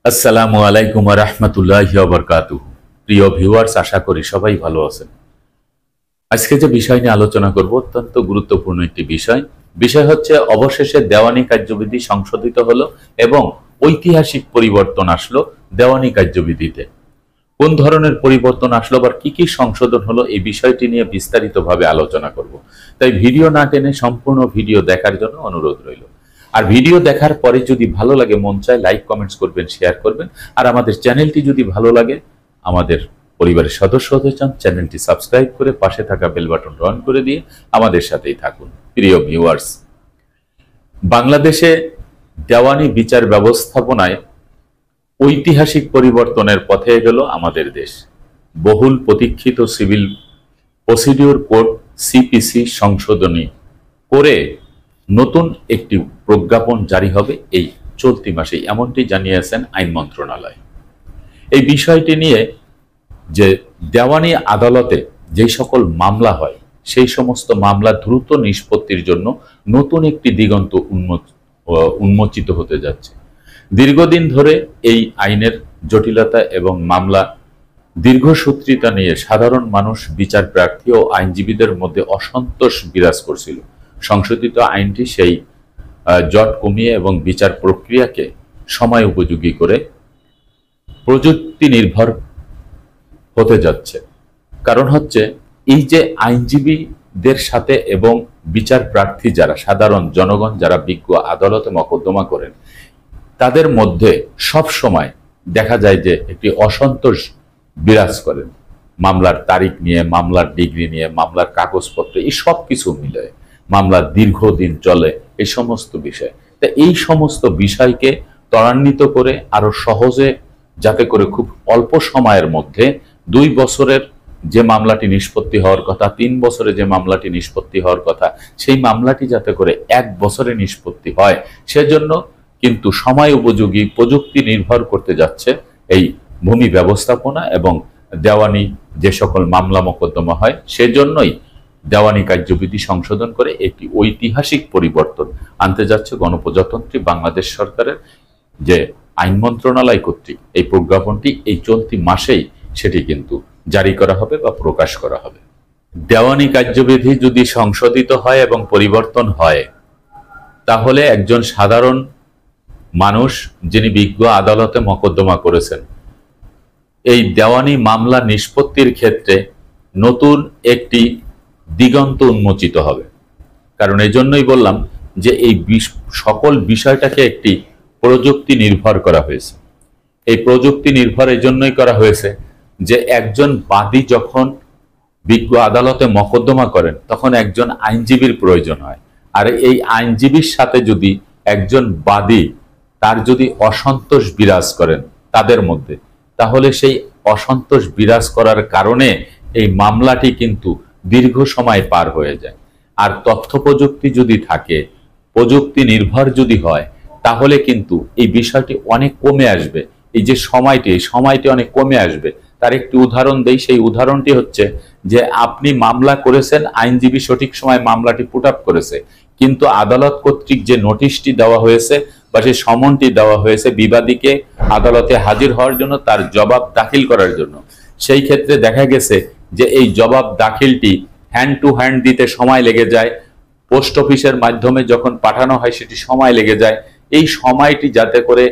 আসসালামু আলাইকুম ওয়া রাহমাতুল্লাহি ওয়া বারাকাতুহু। প্রিয় ভিউয়ার্স, আশা করি সবাই ভালো আছেন। আজকে যে বিষয় নিয়ে আলোচনা করব অত্যন্ত গুরুত্বপূর্ণ একটি বিষয় হচ্ছে অবশেষে দেওয়ানি কার্যবিধি সংশোধিত হলো এবং ঐতিহাসিক পরিবর্তন আসলো দেওয়ানি কার্যবিধিতে। কোন ধরনের পরিবর্তন আসলো বা কি কি সংশোধন হলো এই বিষয়টি নিয়ে বিস্তারিতভাবে আলোচনা করব। তাই ভিডিও না টেনে সম্পূর্ণ ভিডিও দেখার জন্য অনুরোধ রইল। আর ভিডিও দেখার পরে যদি ভালো লাগে, মন চায় লাইক কমেন্টস করবেন, শেয়ার করবেন। আর আমাদের চ্যানেলটি যদি ভালো লাগে, আমাদের পরিবারের সদস্য হতে চান, চ্যানেলটি সাবস্ক্রাইব করে পাশে থাকা বেল বাটন অন করে দিয়ে আমাদের সাথেই থাকুন। প্রিয় ভিউয়ার্স, বাংলাদেশে দেওয়ানি বিচার ব্যবস্থাপনায় ঐতিহাসিক পরিবর্তনের পথে এগোলো আমাদের দেশ। বহুল প্রতীক্ষিত সিভিল প্রসিডিওর কোড সিপিসি সংশোধনী করে নতুন একটি প্রজ্ঞাপন জারি হবে এই চলতি মাসেই, এমনটি জানিয়েছেন আইন মন্ত্রণালয়। এই বিষয়টি নিয়ে যে দেওয়ানি আদালতে যেই সকল মামলা হয় সেই সমস্ত মামলা দ্রুত নিষ্পত্তির জন্য নতুন একটি দিগন্ত উন্মোচিত হতে যাচ্ছে। দীর্ঘদিন ধরে এই আইনের জটিলতা এবং মামলা দীর্ঘসূত্রিতা নিয়ে সাধারণ মানুষ, বিচার প্রার্থী ও আইনজীবীদের মধ্যে অসন্তোষ বিরাজ করছিল। সংশোধিত আইনটি সেই জট কমিয়ে এবং বিচার প্রক্রিয়াকে সময় উপযোগী করে প্রযুক্তি নির্ভর হতে যাচ্ছে। কারণ হচ্ছে এই যে আইনজীবীদের সাথে এবং বিচার প্রার্থী যারা, সাধারণ জনগণ যারা বিজ্ঞ আদালতে মকদ্দমা করেন, তাদের মধ্যে সব সময় দেখা যায় যে একটি অসন্তোষ বিরাজ করেন মামলার তারিখ নিয়ে, মামলার ডিগ্রি নিয়ে, মামলার কাগজপত্র, এই সব কিছু মিলে মামলা দীর্ঘদিন চলে, এই সমস্ত বিষয়। তা এই সমস্ত বিষয়কে ত্বরান্বিত করে আরো সহজে, যাতে করে খুব অল্প সময়ের মধ্যে 2 বছরের যে মামলাটি নিষ্পত্তি হওয়ার কথা, 3 বছরে যে মামলাটি নিষ্পত্তি হওয়ার কথা, সেই মামলাটি যাতে করে 1 বছরে নিষ্পত্তি হয়, সেজন্য কিন্তু সময় উপযোগী প্রযুক্তি নির্ভর করতে যাচ্ছে এই ভূমি ব্যবস্থাপনা এবং দেওয়ানি যে সকল মামলা মোকদ্দমা হয়। সেজন্যই দেওয়ানি কার্যবিধি সংশোধন করে একটি ঐতিহাসিক পরিবর্তন আনতে যাচ্ছে গণপ্রজাতন্ত্রী বাংলাদেশ সরকারের যে আইন মন্ত্রণালয় কর্তৃক এই প্রজ্ঞাপনটি এই চলতি মাসেই সেটি কিন্তু জারি করা হবে বা প্রকাশ করা হবে। দেওয়ানি কার্যবিধি যদি সংশোধিত হয় এবং পরিবর্তন হয়, তাহলে একজন সাধারণ মানুষ যিনি বিজ্ঞ আদালতে মকদ্দমা করেছেন, এই দেওয়ানি মামলা নিষ্পত্তির ক্ষেত্রে নতুন একটি দিগন্ত উন্মোচিত হবে। কারণ এই জন্যই বললাম যে এই সকল বিষয়টাকে একটি প্রযুক্তি নির্ভর করা হয়েছে। এই প্রযুক্তি নির্ভর এই জন্যই করা হয়েছে যে একজন বাদী যখন বিজ্ঞ আদালতে মকদ্দমা করেন, তখন একজন আইনজীবীর প্রয়োজন হয়। আর এই আইনজীবীর সাথে যদি একজন বাদী, তার যদি অসন্তোষ বিরাজ করেন তাদের মধ্যে, তাহলে সেই অসন্তোষ বিরাজ করার কারণে এই মামলাটি কিন্তু দীর্ঘ সময় পার হয়ে যায়। আর তথ্য প্রযুক্তি যদি থাকে, প্রযুক্তি নির্ভর যদি হয়, তাহলে কিন্তু এই বিষয়টি অনেক কমে আসবে। এই যে সময়টি অনেক কমে আসবে। তার একটি উদাহরণ দেই। সেই উদাহরণটি হচ্ছে যে আপনি মামলা করেছেন, আইনজীবী সঠিক সময় মামলাটি পুট আপ করেছে, কিন্তু আদালত কর্তৃক যে নোটিশটি দেওয়া হয়েছে বা সেই সমনটি দেওয়া হয়েছে বিবাদীকে আদালতে হাজির হওয়ার জন্য, তার জবাব দাখিল করার জন্য, সেই ক্ষেত্রে দেখা গেছে যে এই জবাব দাখিলটি হ্যান্ড টু হ্যান্ড দিতে সময় লেগে যায়। পোস্ট অফিসের মাধ্যমে যখন পাঠানো হয় সেটি সময় লেগে যায়। এই সময়টি যাতে করে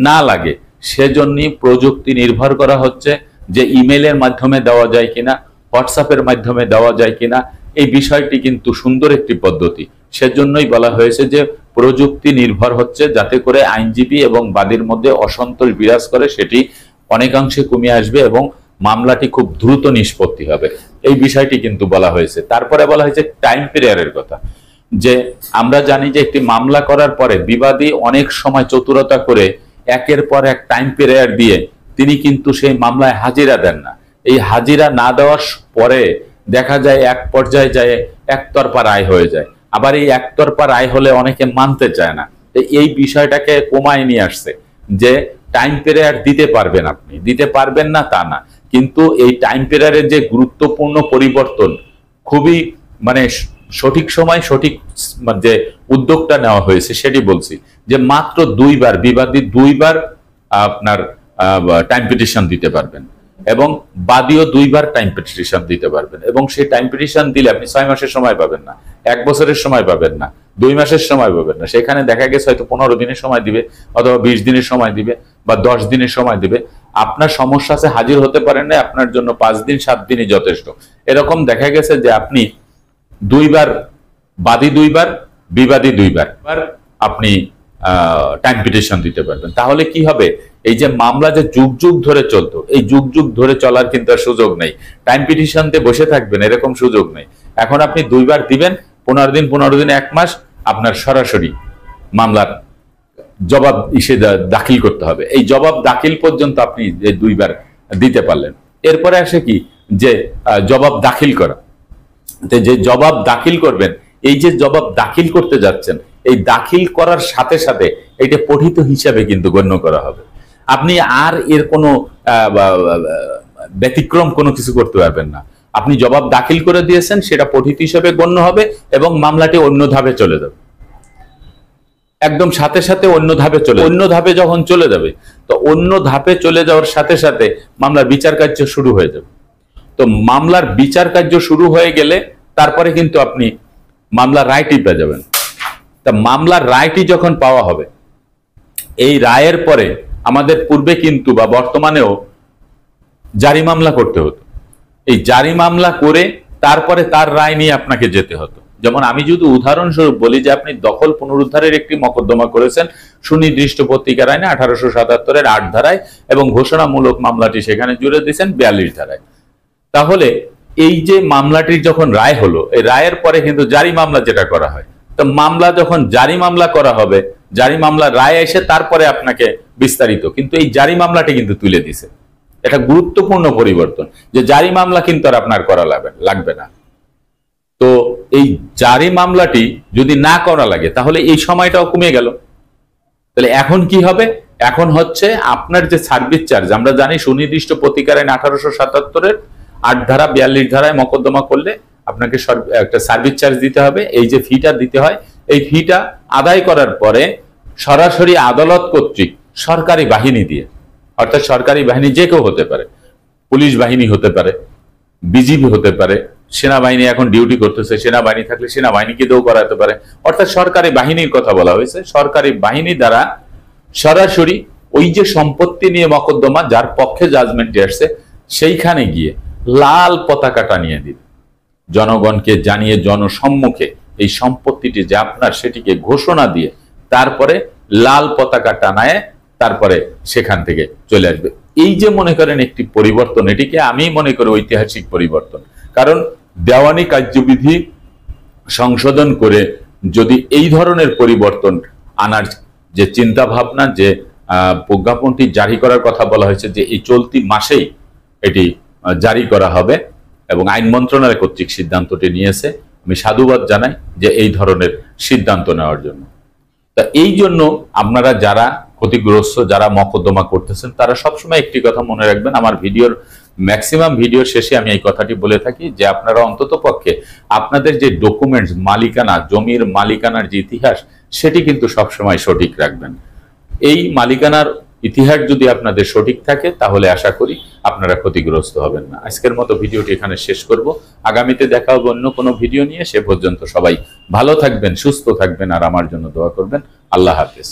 না লাগে সেজন্যই প্রযুক্তি নির্ভর করা হচ্ছে যে ইমেলের মাধ্যমে দেওয়া যায় কিনা, হোয়াটসঅ্যাপের মাধ্যমে দেওয়া যায় কিনা। এই বিষয়টি কিন্তু সুন্দর একটি পদ্ধতি। সেজন্যই বলা হয়েছে যে প্রযুক্তি নির্ভর হচ্ছে, যাতে করে আইনজীবী এবং বাদীর মধ্যে অসন্তোষ বিরাজ করে সেটি অনেকাংশে কমে আসবে এবং মামলাটি খুব দ্রুত নিষ্পত্তি হবে। এই বিষয়টি কিন্তু বলা হয়েছে। তারপরে বলা হয়েছে টাইম পিরিয়ডের কথা, যে আমরা জানি যে একটি মামলা করার পরে বিবাদী অনেক সময় চতুরতা করে একের পর এক টাইম পিরিয়ড দিয়ে তিনি কিন্তু সেই মামলায় হাজিরা দেন না। এই হাজিরা না দেওয়ার পরে দেখা যায় এক পর্যায়ে যায় একতরফা রায় হয়ে যায়। আবার এই একতরফা রায় হলে অনেকে মানতে চায় না। এই বিষয়টাকে কমায় নিয়ে আসছে যে টাইম পিরিয়ড দিতে পারবেন, আপনি দিতে পারবেন না তা না, কিন্তু এই টাইম পিরিয়ডের যে গুরুত্বপূর্ণ পরিবর্তন, খুবই সঠিক সময় সঠিক যে উদ্যোগটা নেওয়া হয়েছে সেটি বলছি, যে মাত্র 2 বার বিবাদী 2 বার আপনার টাইম পিটিশন দিতে পারবেন, এবং বাদীও 2 বার টাইম পিটিশন দিতে পারবেন। এবং সেই টাইম পিটিশন দিলে আপনি 6 মাসের সময় পাবেন না, 1 বছরের সময় পাবেন না, 2 মাসের সময় পাবেন না। সেখানে দেখা গেছে হয়তো 15 দিনের সময় দিবে, অথবা 20 দিনের সময় দিবে, বা 10 দিনের সময় দিবে। আপনার সমস্যা আছে, হাজির হতে পারেন না, আপনার জন্য 5 দিন 7 দিনই যথেষ্ট। এরকম দেখা গেছে যে আপনি 2 বার, বাদী 2 বার, বিবাদী 2 বার আপনি টাইম পিটিশন দিতে পারবেন। তাহলে কি হবে, এই যে মামলা যে যুগ যুগ ধরে চলতো, এই যুগ যুগ ধরে চলার কিন্তু আর সুযোগ নেই। টাইম পিটিশন দিয়ে বসে থাকবেন এরকম সুযোগ নেই। এখন আপনি 2 বার দিবেন, 15 দিন 15 দিন 1 মাস আপনার সরাসরি মামলার জবাব দাখিল করতে হবে। এই জবাব দাখিল পর্যন্ত আপনি 2 বার দিতে পারলেন। এরপরে আসে কি, যে জবাব দাখিল করা। যে জবাব দাখিল করবেন, এই যে জবাব দাখিল করতে যাচ্ছেন, এই দাখিল করার সাথে সাথে এটা পঠিত হিসাবে কিন্তু গণ্য করা হবে। আপনি আর এর কোনো ব্যতিক্রম কোনো কিছু করতে পারবেন না। আপনি জবাব দাখিল করে দিয়েছেন, সেটা পঠিত হিসাবে গণ্য হবে এবং মামলাটি অন্য ধাপে চলে যাবে। একদম সাথে সাথে অন্য ধাপে যখন চলে যাবে, তো অন্য ধাপে চলে যাওয়ার সাথে সাথে মামলার বিচার কার্য শুরু হয়ে যাবে। তো মামলার বিচার কার্য শুরু হয়ে গেলে তারপরে কিন্তু আপনি মামলার রায়টি পেয়ে যাবেন। তা মামলার রায়টি যখন পাওয়া হবে, এই রায়ের পরে আমাদের পূর্বে কিন্তু বা বর্তমানেও জারি মামলা করতে হতো। এই জারি মামলা করে তারপরে তার রায় নিয়ে আপনাকে যেতে হতো। যেমন আমি যদি উদাহরণস্বরূপ বলি যে আপনি দখল পুনরুদ্ধারের একটি মকদ্দমা করেছেন সুনির্দিষ্ট পত্রিকার আইনে 1877-এর 8 ধারায়, এবং ঘোষণামূলক মামলাটি সেখানে জুড়ে দিয়েছেন 42 ধারায়। তাহলে এই যে মামলাটির যখন রায় হলো, এই রায়ের পরে কিন্তু জারি মামলা যেটা করা হয়, তো মামলা যখন জারি মামলা করা হবে, জারি মামলা রায় এসে তারপরে আপনাকে বিস্তারিত, কিন্তু এই জারি মামলাটি কিন্তু তুলে দিছে। এটা গুরুত্বপূর্ণ পরিবর্তন, যে জারি মামলা কিন্তু আর আপনার করা লাগবে না। তো এই জারি মামলাটি যদি না করা লাগে, তাহলে এই সময়টাও কমে গেল। তাহলে এখন কি হবে, এখন হচ্ছে আপনার যে সার্ভিস চার্জ, আমরা জানি সুনির্দিষ্ট পত্রিকার আইন 1877-এর 8 ধারা 42 ধারায় মকদ্দমা করলে আপনাকে একটা সার্ভিস চার্জ দিতে হবে। এই যে ফিটা দিতে হয়, এই ফিটা আদায় করার পরে সরাসরি আদালত কর্তৃক সরকারি বাহিনী দিয়ে, অর্থাৎ সরকারি বাহিনী যে কেউ হতে পারে, পুলিশ বাহিনী হতে পারে, বিজিবি হতে পারে, সেনাবাহিনী এখন ডিউটি করতেছে, সেনাবাহিনী থাকলে সেনাবাহিনীকে দিয়েও করাতে পারে, অর্থাৎ সরকারি বাহিনীর কথা বলা হয়েছে। সরকারি বাহিনী দ্বারা সরাসরি ওই যে সম্পত্তি নিয়ে মকদ্দমা, যার পক্ষে জাজমেন্টে আসছে, সেইখানে গিয়ে লাল পতাকা টানিয়ে দিবে, জনগণকে জানিয়ে জনসম্মুখে এই সম্পত্তিটি যে আপনার সেটিকে ঘোষণা দিয়ে তারপরে লাল পতাকা টানায় তারপরে সেখান থেকে চলে আসবে। এই যে মনে করেন একটি পরিবর্তন, এটিকে আমি মনে করি ঐতিহাসিক পরিবর্তন। কারণ দেওয়ানি কার্যবিধি সংশোধন করে যদি এই ধরনের পরিবর্তন আনার যে চিন্তা ভাবনা, যে প্রজ্ঞাপনটি জারি করার কথা বলা হয়েছে, যে এই চলতি মাসেই এটি জারি করা হবে, এবং আইন মন্ত্রণালয় কর্তৃক সিদ্ধান্তটি নিয়েছে। আমি সাধুবাদ জানাই যে এই ধরনের সিদ্ধান্ত নেওয়ার জন্য। তা এই জন্য আপনারা যারা ক্ষতিগ্রস্ত, যারা মকদ্দমা করতেছেন, তারা সবসময় একটি কথা মনে রাখবেন, আমার ভিডিওর ম্যাক্সিমাম ভিডিওর শেষে আমি এই কথাটি বলে থাকি, যে আপনারা অন্তত পক্ষে আপনাদের যে ডকুমেন্টস, মালিকানা, জমির মালিকানার যে ইতিহাস, সেটি কিন্তু সবসময় সঠিক রাখবেন। এই মালিকানার ইতিহাস যদি আপনাদের সঠিক থাকে, তাহলে আশা করি আপনারা ক্ষতিগ্রস্ত হবেন না। আজকের মতো ভিডিওটি এখানে শেষ করব। আগামীতে দেখা হবে অন্য কোনো ভিডিও নিয়ে। সে পর্যন্ত সবাই ভালো থাকবেন, সুস্থ থাকবেন, আর আমার জন্য দোয়া করবেন। আল্লাহ হাফেজ।